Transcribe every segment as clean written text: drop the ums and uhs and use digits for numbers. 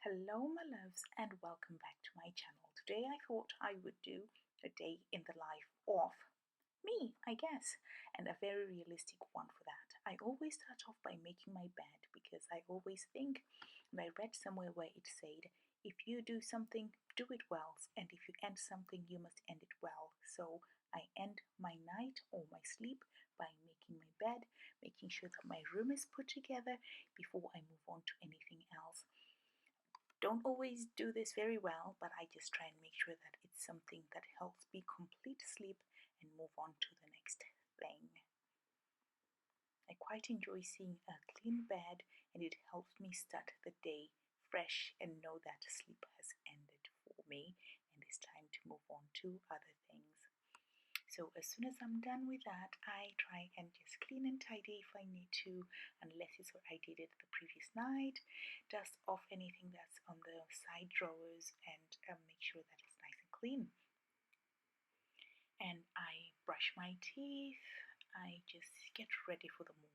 Hello, my loves, and welcome back to my channel. Today I thought I would do a day in the life of me, I guess, and a very realistic one for that. I always start off by making my bed because I always think, and I read somewhere where it said, if you do something, do it well, and if you end something, you must end it well. So I end my night or my sleep by making my bed, making sure that my room is put together before I move on to anything else. Don't always do this very well, but I just try and make sure that it's something that helps me complete sleep and move on to the next thing. I quite enjoy seeing a clean bed, and it helps me start the day fresh and know that sleep has ended for me and it's time to move on to other things. So as soon as I'm done with that, I try and just clean and tidy if I need to, unless it's what I did it the previous night. Dust off anything that's on the side drawers and make sure that it's nice and clean. And I brush my teeth. I just get ready for the morning.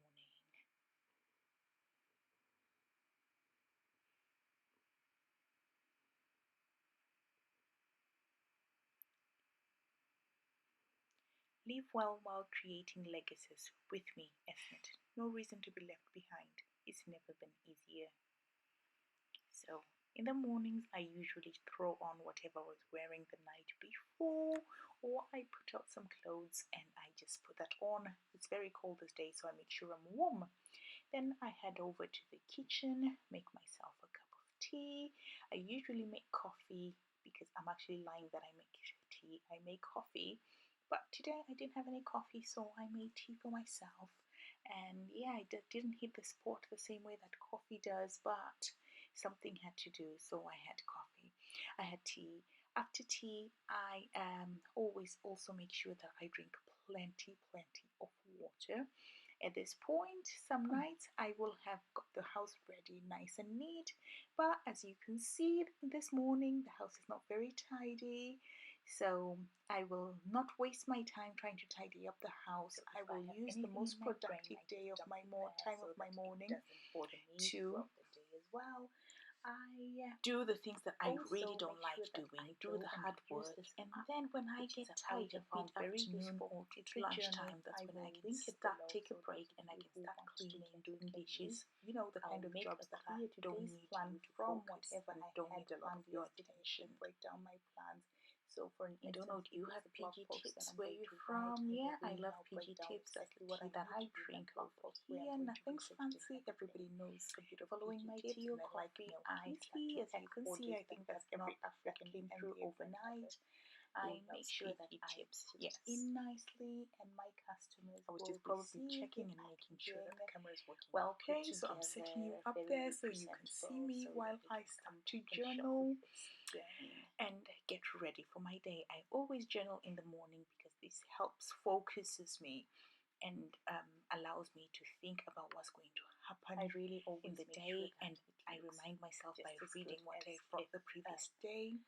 Live well while creating legacies with me, Esmet. No reason to be left behind. It's never been easier. So in the mornings, I usually throw on whatever I was wearing the night before, or I put out some clothes and I just put that on. It's very cold this day, so I make sure I'm warm. Then I head over to the kitchen, make myself a cup of tea. I usually make coffee because I'm actually lying that I make tea. I make coffee. But today I didn't have any coffee, so I made tea for myself. And yeah, I didn't hit the spot the same way that coffee does, but something had to do, so I had coffee. I had tea. After tea, I always also make sure that I drink plenty of water. At this point, some nights I will have got the house ready nice and neat, but as you can see this morning, the house is not very tidy. So I will not waste my time trying to tidy up the house. I will use the most productive day of my time of my morning to as well. I do the things that I really don't like doing, do the hard work, and then when I get tired of mid-afternoon or it's lunchtime, that's when I can start, take a break, and I can start cleaning, doing dishes, the kind of jobs that I don't need you to from whatever I don't need a lot of your attention. Break down my plans. So for I don't know, do you have PG tips where you're from? Yeah, I love PG tips. That's the tea that I drink over here. Nothing fancy. Everybody knows. Following my tea or coffee, iced tea. As you can see, I think that's not that came through overnight. I make sure that I put it in nicely, and my customers I was just probably checking and making sure that the camera is working well. Okay, so I'm setting you up there so you can see me while I start to journal and get ready for my day. I always journal in the morning because this helps focuses me and allows me to think about what's going to happen in the day, and I remind myself by reading what I wrote the previous day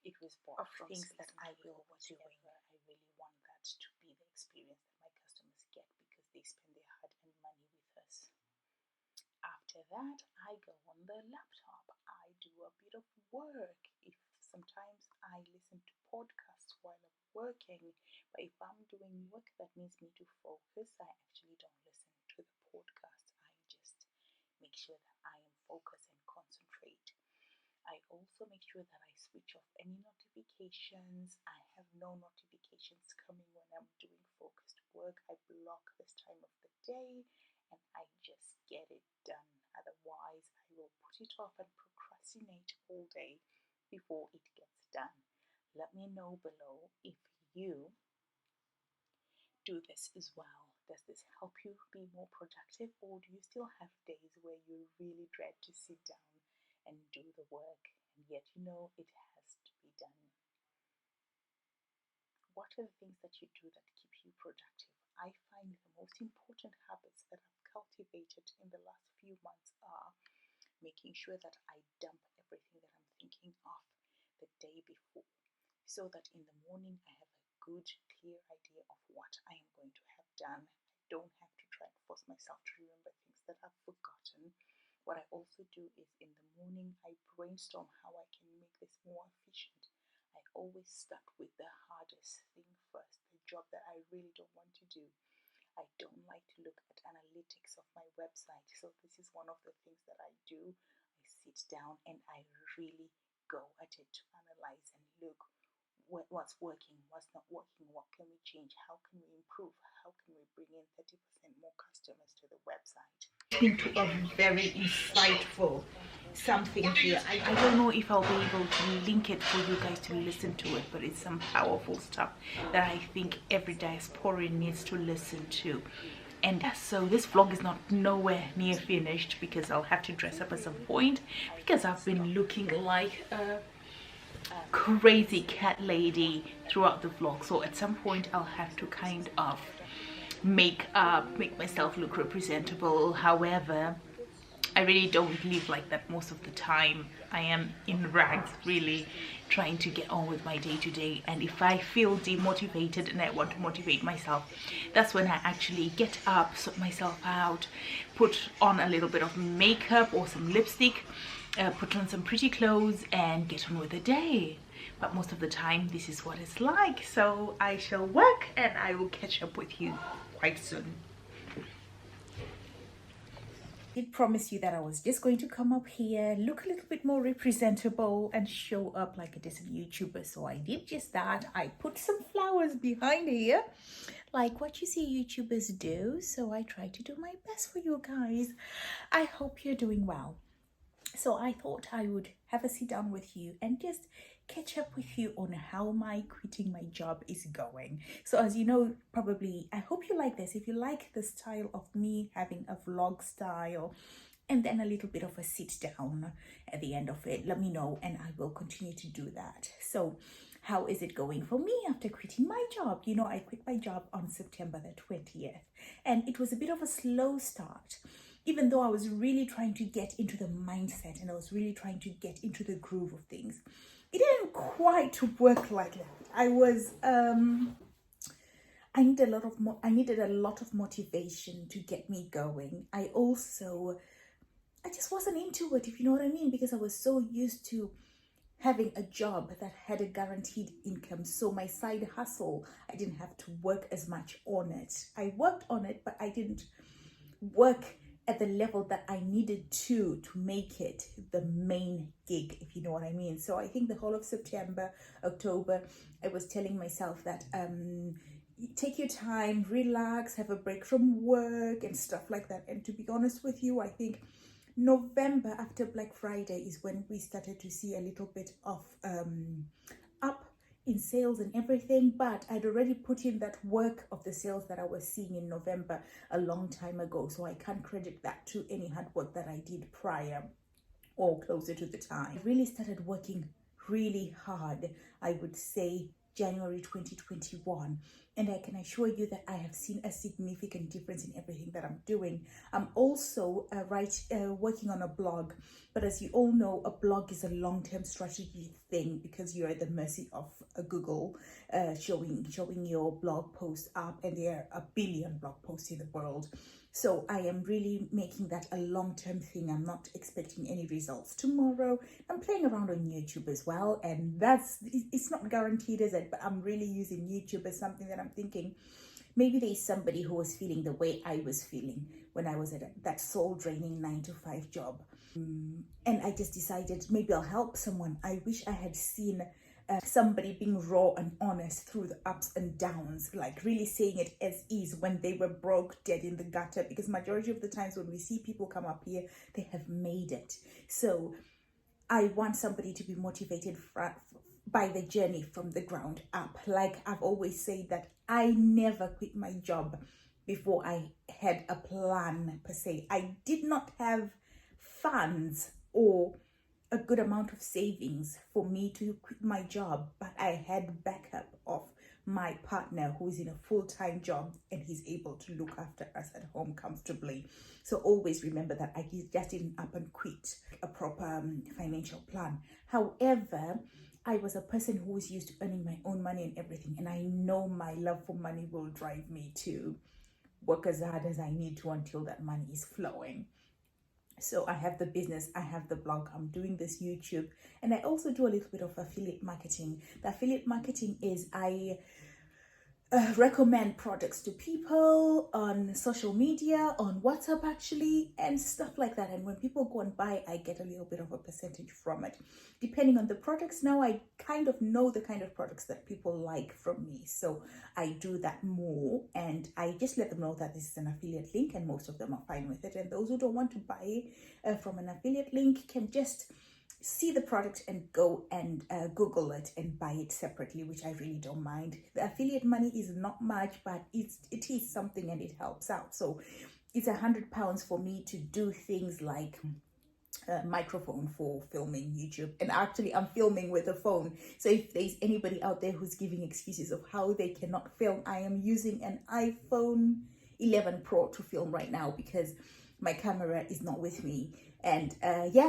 of things that I will be doing. I really want that to be the experience that my customers get because they spend their hard-earned money with us. After that, I go on the laptop. I do a bit of work. If sometimes I listen to podcasts while I'm working, but if I'm doing work that needs me to focus, I actually don't listen to the podcast. I just make sure that I am focused and concentrate. I also make sure that I switch off any notifications. I have no notifications coming when I'm doing focused work. I block this time of the day and I just get it done. Otherwise, I will put it off and procrastinate all day before it gets done. Let me know below if you do this as well. Does this help you be more productive, or do you still have days where you really dread to sit down and do the work, and yet you know it has to be done? What are the things that you do that keep you productive? I find the most important habits that I've cultivated in the last few months are making sure that I dump everything that I'm thinking of the day before, so that in the morning I have a good, clear idea of what I am going to have done. I don't have to try and force myself to remember things that I've forgotten, What I also do is in the morning, I brainstorm how I can make this more efficient. I always start with the hardest thing first, the job that I really don't want to do. I don't like to look at analytics of my website. So this is one of the things that I do. I sit down and I really go at it to analyze and look what's working, what's not working, what can we change, how can we improve, how can we bring in 30% more customers to the website. Into a very insightful something here. I don't know if I'll be able to link it for you guys to listen to it, but it's some powerful stuff that I think every diasporan needs to listen to. And so this vlog is not nowhere near finished because I'll have to dress up at some point because I've been looking like a crazy cat lady throughout the vlog. So at some point I'll have to kind of make myself look representable. However, I really don't live like that most of the time. I am in rags, really trying to get on with my day-to-day. And if I feel demotivated and I want to motivate myself, that's when I actually get up, sort myself out, put on a little bit of makeup or some lipstick, put on some pretty clothes and get on with the day. But most of the time this is what it's like. So I shall work and I will catch up with you quite soon. I did promise you that I was just going to come up here, look a little bit more representable and show up like a decent YouTuber. So I did just that. I put some flowers behind here, like what you see YouTubers do. So I try to do my best for you guys. I hope you're doing well. So I thought I would have a sit down with you and just catch up with you on how my quitting my job is going. So as you know, probably, I hope you like this. If you like the style of me having a vlog style and then a little bit of a sit down at the end of it, let me know and I will continue to do that. So how is it going for me after quitting my job? You know, I quit my job on September the 20th and it was a bit of a slow start. Even though I was really trying to get into the mindset and I was really trying to get into the groove of things, it didn't quite work like that. I needed a lot of motivation to get me going. I just wasn't into it, if you know what I mean, because I was so used to having a job that had a guaranteed income. So my side hustle, I didn't have to work as much on it. I worked on it, but I didn't work at the level that I needed to make it the main gig, if you know what I mean. So I think the whole of September, October, I was telling myself that take your time, relax, have a break from work and stuff like that. And to be honest with you, I think November after Black Friday is when we started to see a little bit of up in sales and everything, but I'd already put in that work of the sales that I was seeing in November a long time ago, so I can't credit that to any hard work that I did prior or closer to the time. I really started working really hard, I would say January 2021, and I can assure you that I have seen a significant difference in everything that I'm doing. I'm also working on a blog, but as you all know, a blog is a long-term strategy thing because you're at the mercy of Google showing your blog post up, and there are a billion blog posts in the world. So I am really making that a long-term thing. I'm not expecting any results tomorrow. I'm playing around on YouTube as well, and it's not guaranteed, is it? But I'm really using YouTube as something that I'm thinking, maybe there's somebody who was feeling the way I was feeling when I was at that soul-draining 9-to-5 job. And I just decided maybe I'll help someone. I wish I had seen somebody being raw and honest through the ups and downs, like really saying it as is when they were broke, dead in the gutter, because majority of the times when we see people come up here, they have made it. So I want somebody to be motivated by the journey from the ground up. Like I've always said that I never quit my job before I had a plan per se. I did not have funds or a good amount of savings for me to quit my job, but I had backup of my partner who's in a full-time job and he's able to look after us at home comfortably. So always remember that I just didn't up and quit a proper financial plan. However, I was a person who was used to earning my own money and everything, and I know my love for money will drive me to work as hard as I need to until that money is flowing. So I have the business, I have the blog, I'm doing this YouTube, and I also do a little bit of affiliate marketing. The affiliate marketing is I recommend products to people on social media, on WhatsApp actually, and stuff like that. And when people go and buy, I get a little bit of a percentage from it. Depending on the products, now I kind of know the kind of products that people like from me. So I do that more, and I just let them know that this is an affiliate link, and most of them are fine with it. And those who don't want to buy from an affiliate link can just see the product and go and Google it and buy it separately, which I really don't mind. The affiliate money is not much, but it is something, and it helps out. So it's £100 for me to do things like a microphone for filming YouTube, and actually I'm filming with a phone. So if there's anybody out there who's giving excuses of how they cannot film, I am using an iPhone 11 Pro to film right now because my camera is not with me. And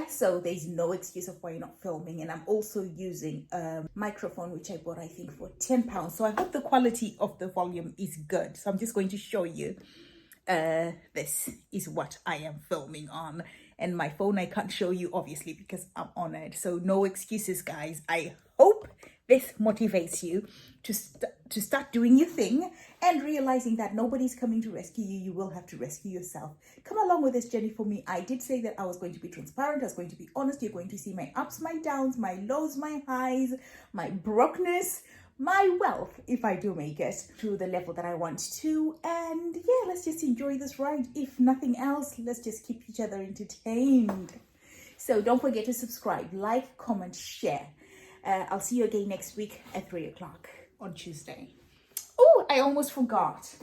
so there's no excuse of why you're not filming. And I'm also using a microphone which I bought, I think, for £10. So I hope the quality of the volume is good. So I'm just going to show you. This is what I am filming on, and my phone I can't show you obviously because I'm on it. So no excuses, guys. I hope this motivates you to start doing your thing and realizing that nobody's coming to rescue you. You will have to rescue yourself. Come along with this journey for me. I did say that I was going to be transparent. I was going to be honest. You're going to see my ups, my downs, my lows, my highs, my brokenness, my wealth, if I do make it to the level that I want to. And yeah, let's just enjoy this ride. If nothing else, let's just keep each other entertained. So don't forget to subscribe, like, comment, share. I'll see you again next week at 3 o'clock on Tuesday. Oh, I almost forgot.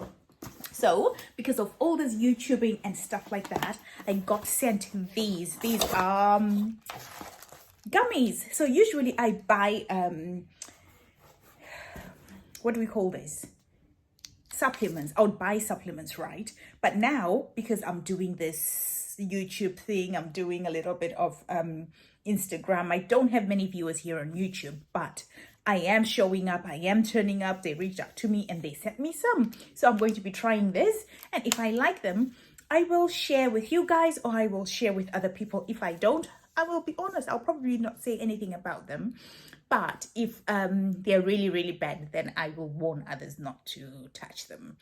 So because of all this YouTubing and stuff like that, I got sent these gummies. So usually I buy what do we call this? Supplements. I would buy supplements, right? But now, because I'm doing this YouTube thing, I'm doing a little bit of Instagram. I don't have many viewers here on YouTube, but I am showing up. I am turning up. They reached out to me and they sent me some. So I'm going to be trying this. And if I like them, I will share with you guys, or I will share with other people. If I don't, I will be honest, I'll probably not say anything about them. But if they're really, really bad, then I will warn others not to touch them.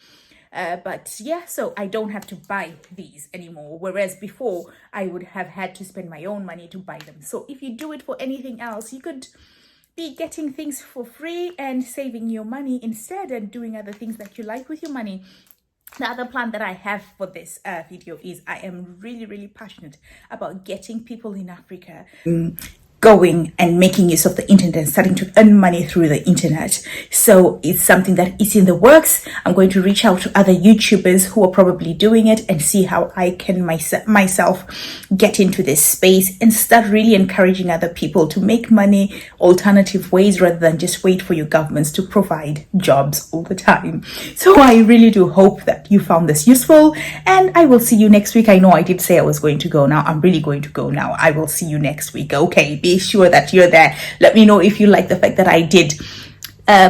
But yeah, so I don't have to buy these anymore. Whereas before, I would have had to spend my own money to buy them. So if you do it for anything else, you could be getting things for free and saving your money instead, and doing other things that you like with your money. The other plan that I have for this video is I am really, really passionate about getting people in Africa going and making use of the internet and starting to earn money through the internet. So it's something that is in the works. I'm going to reach out to other YouTubers who are probably doing it and see how I can myself get into this space and start really encouraging other people to make money alternative ways rather than just wait for your governments to provide jobs all the time. So I really do hope that you found this useful, and I will see you next week. I know I did say I was going to go now. I'm really going to go now. I will see you next week. Okay, be sure that you're there. Let me know if you like the fact that I did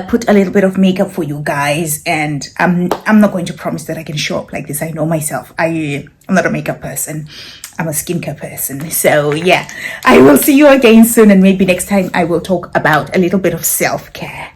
put a little bit of makeup for you guys, and I'm not going to promise that I can show up like this. I know myself. I'm not a makeup person. I'm a skincare person. So yeah, I will see you again soon, and maybe next time I will talk about a little bit of self-care.